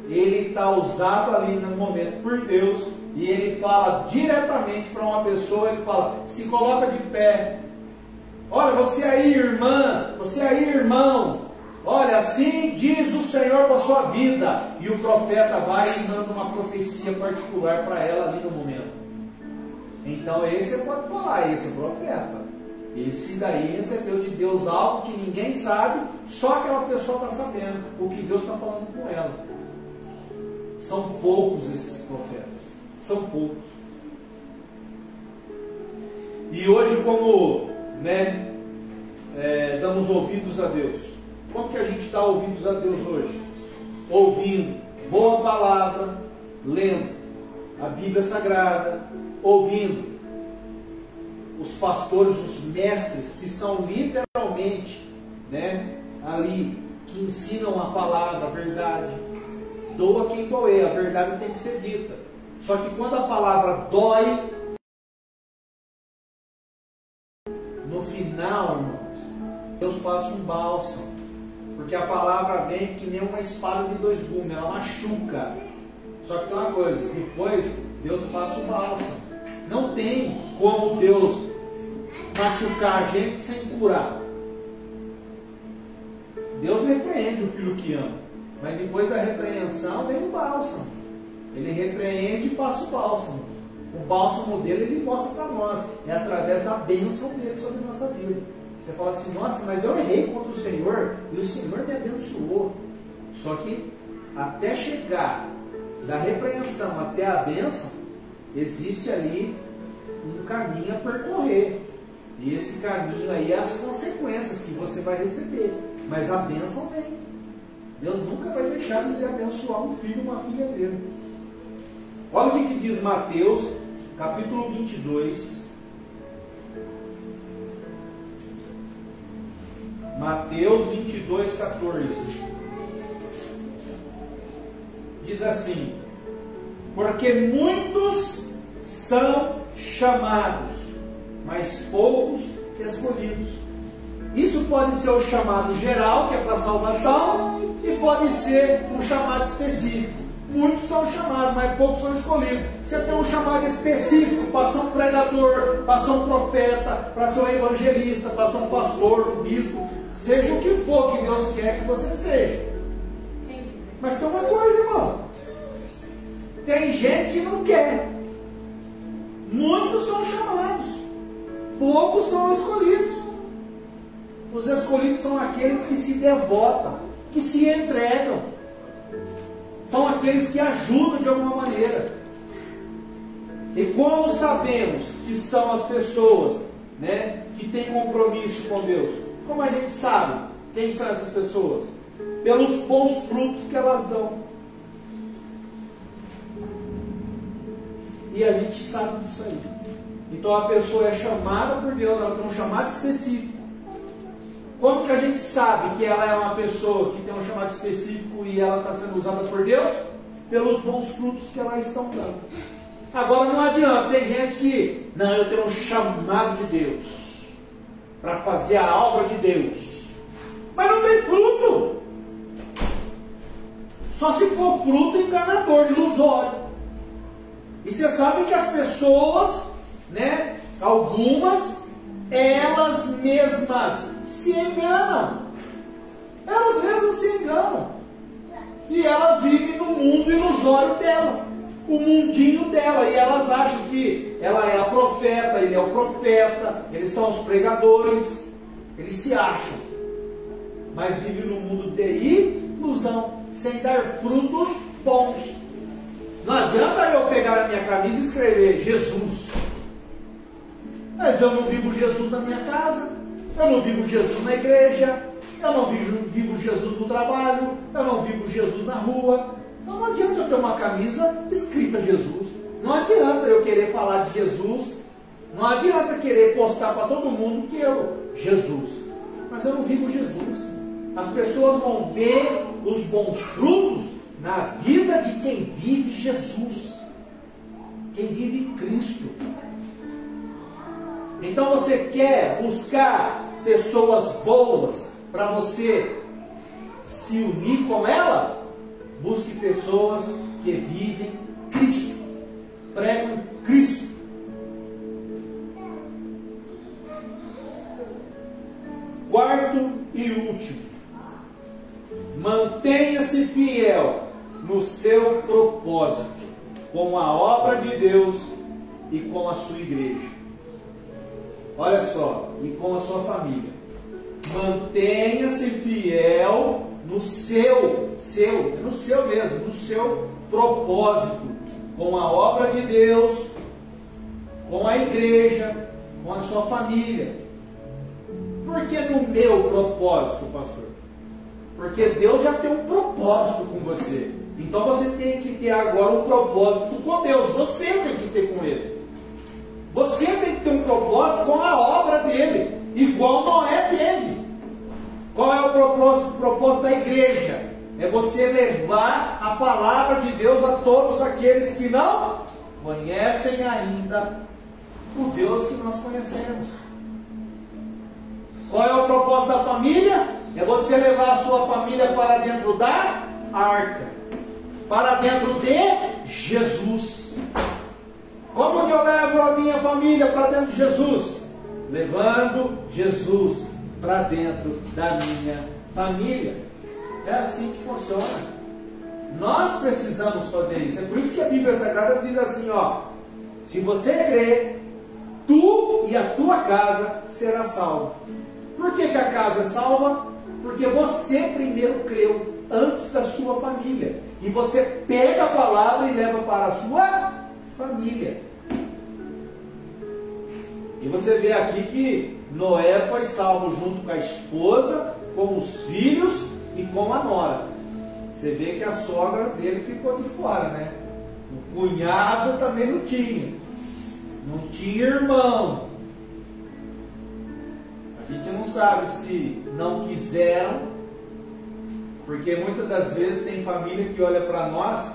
ele está usado ali no momento por Deus, e ele fala diretamente para uma pessoa, ele fala: se coloca de pé, olha, você aí irmã, você aí irmão, olha, assim diz o Senhor para a sua vida. E o profeta vai e manda uma profecia particular para ela ali no momento. Então esse você pode falar, esse é o profeta. Esse daí recebeu de Deus algo que ninguém sabe, só aquela pessoa está sabendo o que Deus está falando com ela. São poucos esses profetas, são poucos. E hoje, como damos ouvidos a Deus, como que a gente dá ouvidos a Deus hoje? Ouvindo boa palavra, lendo a Bíblia Sagrada, ouvindo os pastores, os mestres, que são literalmente ali, que ensinam a palavra, a verdade. Doa quem doer, a verdade tem que ser dita. Só que quando a palavra dói, no final, irmãos, Deus passa um bálsamo. Porque a palavra vem que nem uma espada de dois gumes, ela machuca. Só que tem uma coisa, depois Deus passa o bálsamo. Não tem como Deus machucar a gente sem curar. Deus repreende o filho que ama, mas depois da repreensão vem o bálsamo. Ele repreende e passa o bálsamo. O bálsamo dele ele mostra para nós. É através da bênção dele sobre a nossa vida. Você fala assim, nossa, mas eu errei contra o Senhor e o Senhor me abençoou. Só que até chegar da repreensão até a bênção, existe ali um caminho a percorrer. E esse caminho aí é as consequências que você vai receber. Mas a bênção vem. Deus nunca vai deixar de abençoar um filho ou uma filha dele. Olha o que diz Mateus, capítulo 22. Mateus 22, 14. Diz assim: porque muitos são chamados, mas poucos escolhidos. Isso pode ser o chamado geral, que é para salvação, e pode ser um chamado específico. Muitos são chamados, mas poucos são escolhidos. Você tem um chamado específico para ser um pregador, para ser um profeta, para ser um evangelista, para ser um pastor, um bispo, seja o que for que Deus quer que você seja. Mas tem uma coisa, irmão. Tem gente que não quer. Muitos são chamados, poucos são escolhidos. Os escolhidos são aqueles que se devotam, que se entregam. São aqueles que ajudam de alguma maneira. E como sabemos que são as pessoas que têm compromisso com Deus? Como a gente sabe quem são essas pessoas? Pelos bons frutos que elas dão. E a gente sabe disso aí. Então a pessoa é chamada por Deus, ela tem um chamado específico. Como que a gente sabe que ela é uma pessoa que tem um chamado específico e ela está sendo usada por Deus? Pelos bons frutos que ela está dando. Agora não adianta, tem gente que, não, eu tenho um chamado de Deus para fazer a obra de Deus, mas não tem fruto. Só se for fruto enganador, ilusório. E você sabe que as pessoas, algumas, elas mesmas se enganam. Elas mesmas se enganam. E elas vivem no mundo ilusório dela, o mundinho dela. E elas acham que ela é a profeta, ele é o profeta, eles são os pregadores. Eles se acham, mas vivem no mundo de ilusão, sem dar frutos bons. Não adianta eu pegar a minha camisa e escrever Jesus. Mas eu não vivo Jesus na minha casa, eu não vivo Jesus na igreja, eu não vivo Jesus no trabalho, eu não vivo Jesus na rua. Então não adianta eu ter uma camisa escrita Jesus. Não adianta eu querer falar de Jesus. Não adianta querer postar para todo mundo que eu, Jesus. Mas eu não vivo Jesus. As pessoas vão ver os bons frutos na vida de quem vive Jesus, quem vive Cristo. Então você quer buscar pessoas boas para você se unir com ela? Busque pessoas que vivem Cristo, pregam Cristo. Quarto e último, Mantenha-se fiel no seu propósito, com a obra de Deus e com a sua igreja. Olha só, e com a sua família. Mantenha-se fiel no seu mesmo, no seu propósito, com a obra de Deus, com a igreja, com a sua família. Por que no meu propósito, pastor? Porque Deus já tem um propósito com você. Então você tem que ter agora um propósito com Deus. Você tem que ter com Ele. Você tem que ter um propósito com a obra dele, igual Noé teve. Qual é o propósito da igreja? É você levar a palavra de Deus a todos aqueles que não conhecem ainda o Deus que nós conhecemos. Qual é o propósito da família? É você levar a sua família para dentro da arca, para dentro de Jesus. Como que eu levo a minha família para dentro de Jesus? Levando Jesus para dentro da minha família. É assim que funciona. Nós precisamos fazer isso. É por isso que a Bíblia Sagrada diz assim, ó: se você crer, tu e a tua casa será salvo. Por que a casa é salva? Porque você primeiro creu antes da sua família. E você pega a palavra e leva para a sua família. E você vê aqui que Noé foi salvo junto com a esposa, com os filhos e com a nora. Você vê que a sogra dele ficou de fora, né? O cunhado também não tinha. Não tinha irmão. A gente não sabe se não quiseram, porque muitas das vezes tem família que olha para nós,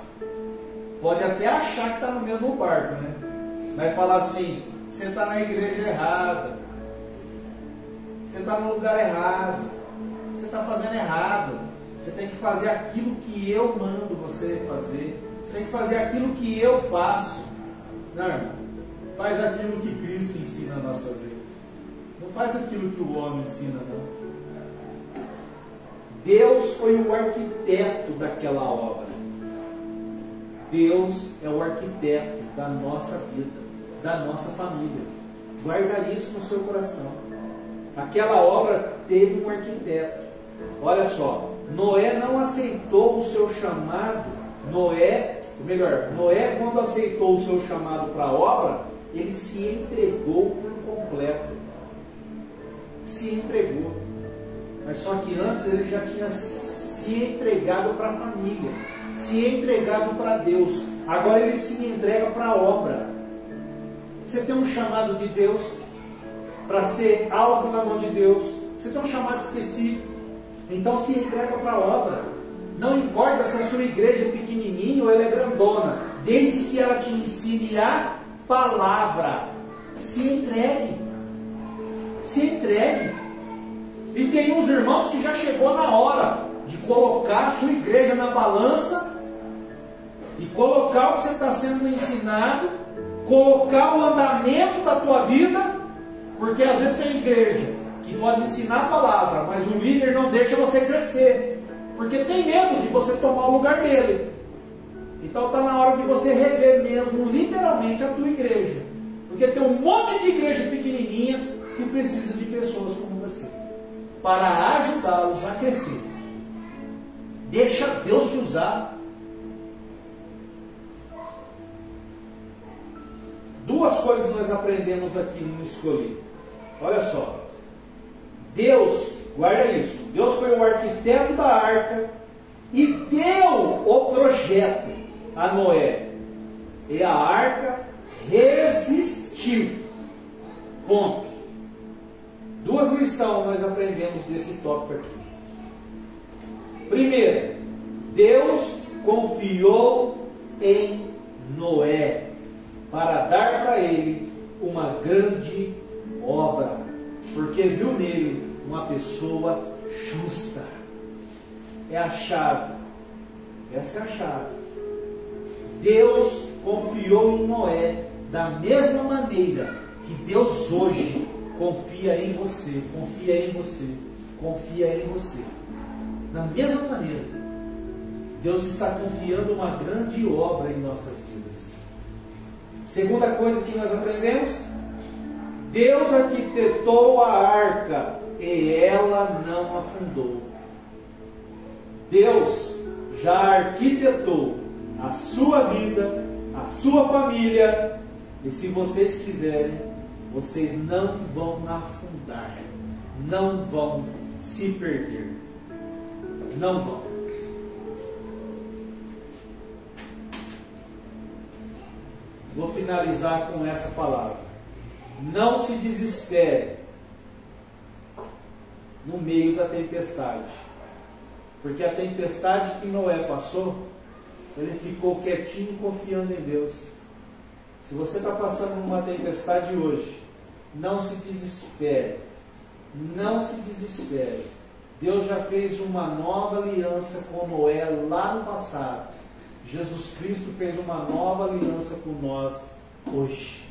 pode até achar que está no mesmo barco, né? Vai falar assim: você está na igreja errada, você está no lugar errado, você está fazendo errado, você tem que fazer aquilo que eu mando você fazer, você tem que fazer aquilo que eu faço. Não, irmão, faz aquilo que Cristo ensina a nós fazer. Não faz aquilo que o homem ensina, não. Deus foi o arquiteto daquela obra. Deus é o arquiteto da nossa vida, da nossa família. Guarda isso no seu coração. Aquela obra teve um arquiteto. Olha só, Noé não aceitou o seu chamado. Noé, quando aceitou o seu chamado para a obra, ele se entregou por completo. Se entregou. Mas só que antes ele já tinha se entregado para a família, se entregado para Deus. Agora ele se entrega para a obra. Você tem um chamado de Deus para ser algo na mão de Deus. Você tem um chamado específico. Então se entrega para a obra. Não importa se a sua igreja é pequenininha ou ela é grandona, desde que ela te ensine a palavra. Se entregue. Se entregue. E tem uns irmãos que já chegou na hora de colocar a sua igreja na balança e colocar o que você está sendo ensinado, colocar o andamento da tua vida, porque às vezes tem igreja que pode ensinar a palavra, mas o líder não deixa você crescer, porque tem medo de você tomar o lugar dele. Então está na hora de você rever mesmo, literalmente, a tua igreja, porque tem um monte de igreja pequenininha que precisa de pessoas como você, para ajudá-los a crescer. Deixa Deus te usar. Duas coisas nós aprendemos aqui no escolher. Olha só. Deus, guarda isso, Deus foi o arquiteto da arca e deu o projeto a Noé. E a arca resistiu. Ponto. Duas lições nós aprendemos desse tópico aqui. Primeiro, Deus confiou em Noé para dar para ele uma grande obra, porque viu nele uma pessoa justa. É a chave. Essa é a chave. Deus confiou em Noé da mesma maneira que Deus hoje confia em você, confia em você, confia em você. Da mesma maneira, Deus está confiando uma grande obra em nossas vidas. Segunda coisa que nós aprendemos: Deus arquitetou a arca e ela não afundou. Deus já arquitetou a sua vida, a sua família, e se vocês quiserem, vocês não vão afundar, não vão se perder, não vão. Vou finalizar com essa palavra: não se desespere no meio da tempestade, porque a tempestade que Noé passou, ele ficou quietinho confiando em Deus. Se você está passando por uma tempestade hoje, não se desespere, não se desespere. Deus já fez uma nova aliança com Noé lá no passado. Jesus Cristo fez uma nova aliança com nós hoje.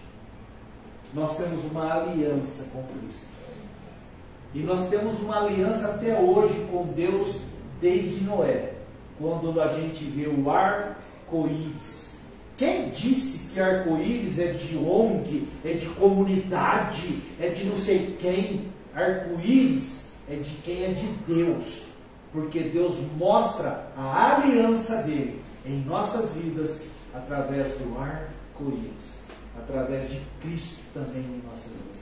Nós temos uma aliança com Cristo. E nós temos uma aliança até hoje com Deus desde Noé, quando a gente vê o arco-íris. Quem disse que arco-íris é de ONG, é de comunidade, é de não sei quem? Arco-íris é de quem é de Deus, porque Deus mostra a aliança dele em nossas vidas através do arco-íris, através de Cristo também em nossas vidas.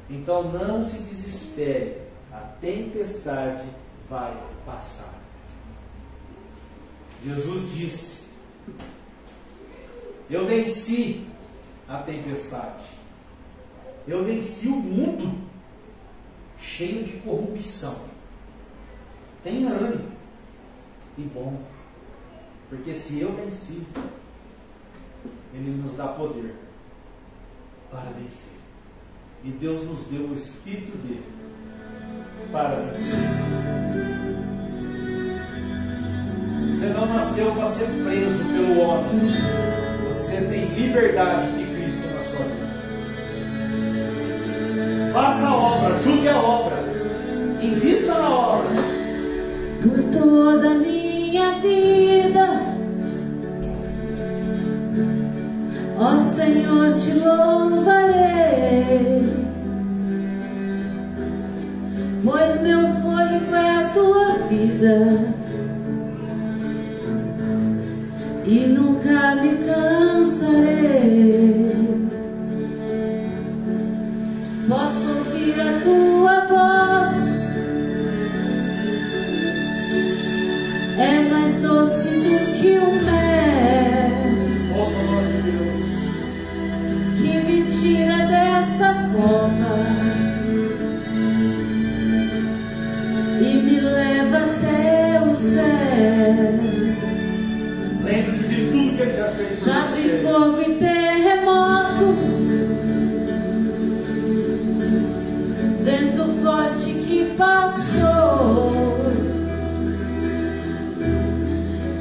Então não se desespere, a tempestade vai passar. Jesus disse: eu venci a tempestade, eu venci o mundo cheio de corrupção. Tenha ânimo e bom, porque se eu venci, Ele nos dá poder para vencer. E Deus nos deu o Espírito dele para vencer. Você não nasceu para ser preso pelo homem. Você tem liberdade de Cristo na sua vida. Faça a obra, ajude a obra, invista na obra. Por toda a minha vida, ó Senhor, te louvarei, pois meu fôlego é a tua vida e nunca me cansarei. Posso ouvir a tua voz, é mais doce do que o mel, Ouça nosso Deus, que me tira desta cova e me leva até o céu. lembre-se de tudo que Ele já fez por Já vi você. fogo e terremoto, vento forte que passou.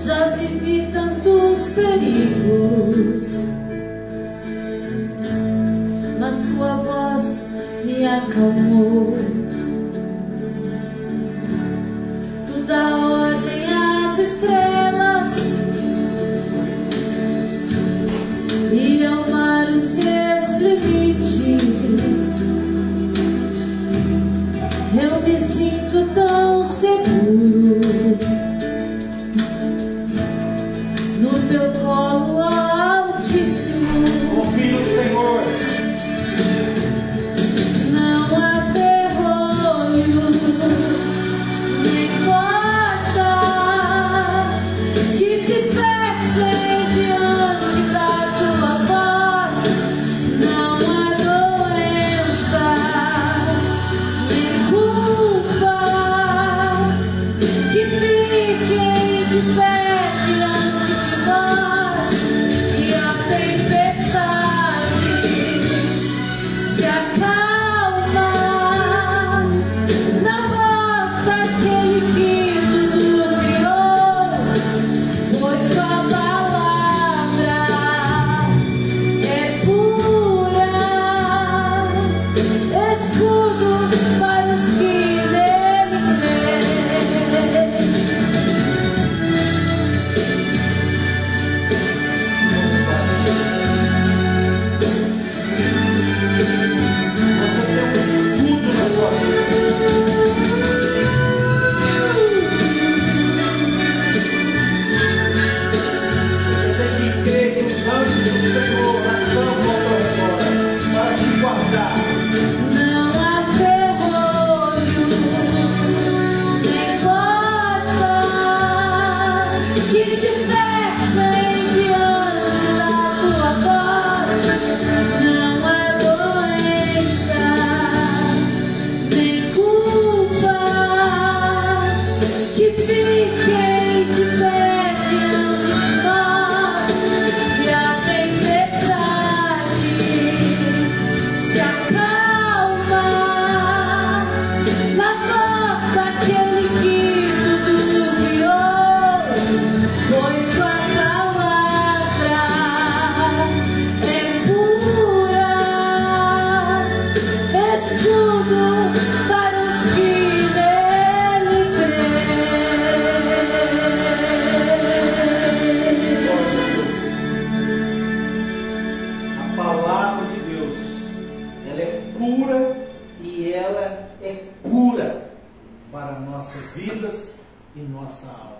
Já vivi tantos perigos, mas tua voz me acalmou. Tu dá ordem às estrelas e ao mar os seus limites. Eu me sinto tão seguro no teu colo altíssimo. Confie no Senhor. Não há cura para nossas vidas e nossa alma.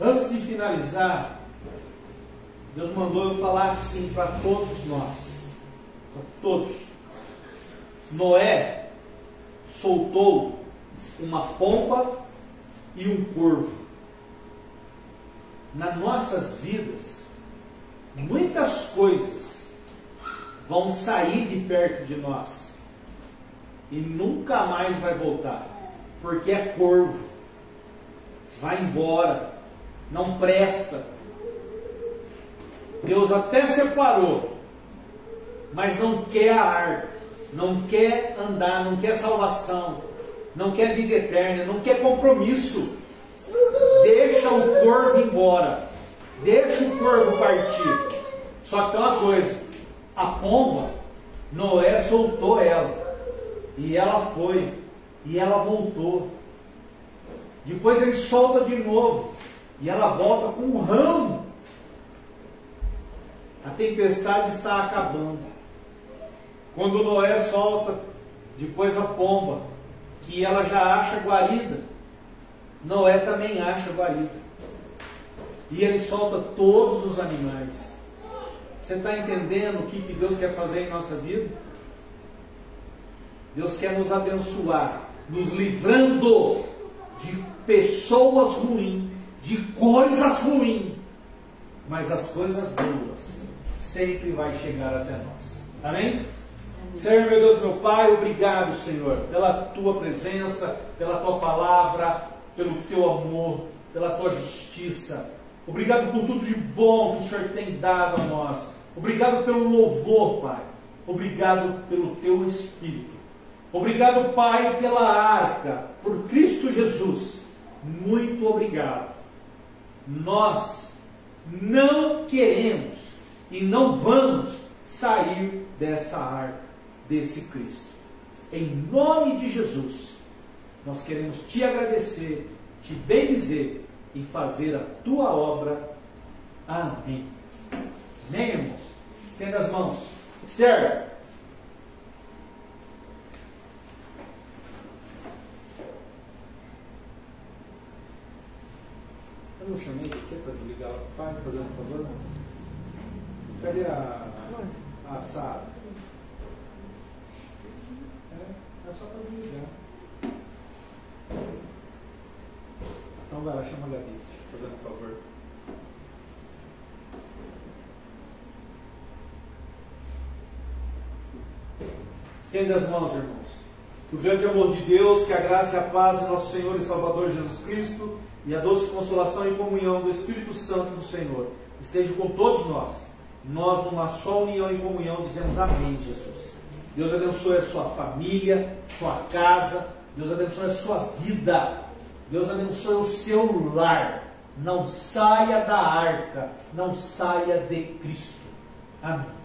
Antes de finalizar, Deus mandou eu falar assim para todos nós, para todos. Noé soltou uma pomba e um corvo. Nas nossas vidas, muitas coisas vão sair de perto de nós e nunca mais vai voltar, porque é corvo, vai embora, não presta. Deus até separou, mas não quer a arca, não quer andar, não quer salvação, não quer vida eterna, não quer compromisso. Deixa o corvo embora, deixa o corvo partir. Só que tem uma coisa, a pomba, Noé soltou ela, e ela foi, e ela voltou. Depois ele solta de novo, e ela volta com um ramo. A tempestade está acabando. Quando Noé solta depois a pomba, que ela já acha guarida, Noé também acha guarida. E ele solta todos os animais. Você está entendendo o que Deus quer fazer em nossa vida? Deus quer nos abençoar, nos livrando de pessoas ruins, de coisas ruins, mas as coisas boas sempre vai chegar até nós. Amém? Senhor, meu Deus, meu Pai, obrigado, Senhor, pela Tua presença, pela Tua palavra, pelo Teu amor, pela Tua justiça. Obrigado por tudo de bom que o Senhor tem dado a nós. Obrigado pelo louvor, Pai. Obrigado pelo Teu Espírito. Obrigado, Pai, pela arca, por Cristo Jesus. Muito obrigado. Nós não queremos e não vamos sair dessa arca, desse Cristo. Em nome de Jesus, nós queremos Te agradecer, Te bendizer e fazer a Tua obra. Amém. Amém, irmãos? Estenda as mãos. Esther. Eu não chamei você para desligar o pai, fazendo um favor? Cadê a Sara? É só para desligar. Então vai lá, chama a Gabi, fazendo um favor. Estenda as mãos, irmãos. Que o grande amor de Deus, que a graça e a paz de nosso Senhor e Salvador Jesus Cristo e a doce consolação e comunhão do Espírito Santo do Senhor esteja com todos nós. Nós, numa só união e comunhão, dizemos amém, Jesus. Deus abençoe a sua família, sua casa. Deus abençoe a sua vida. Deus abençoe o seu lar. Não saia da arca, não saia de Cristo. Amém.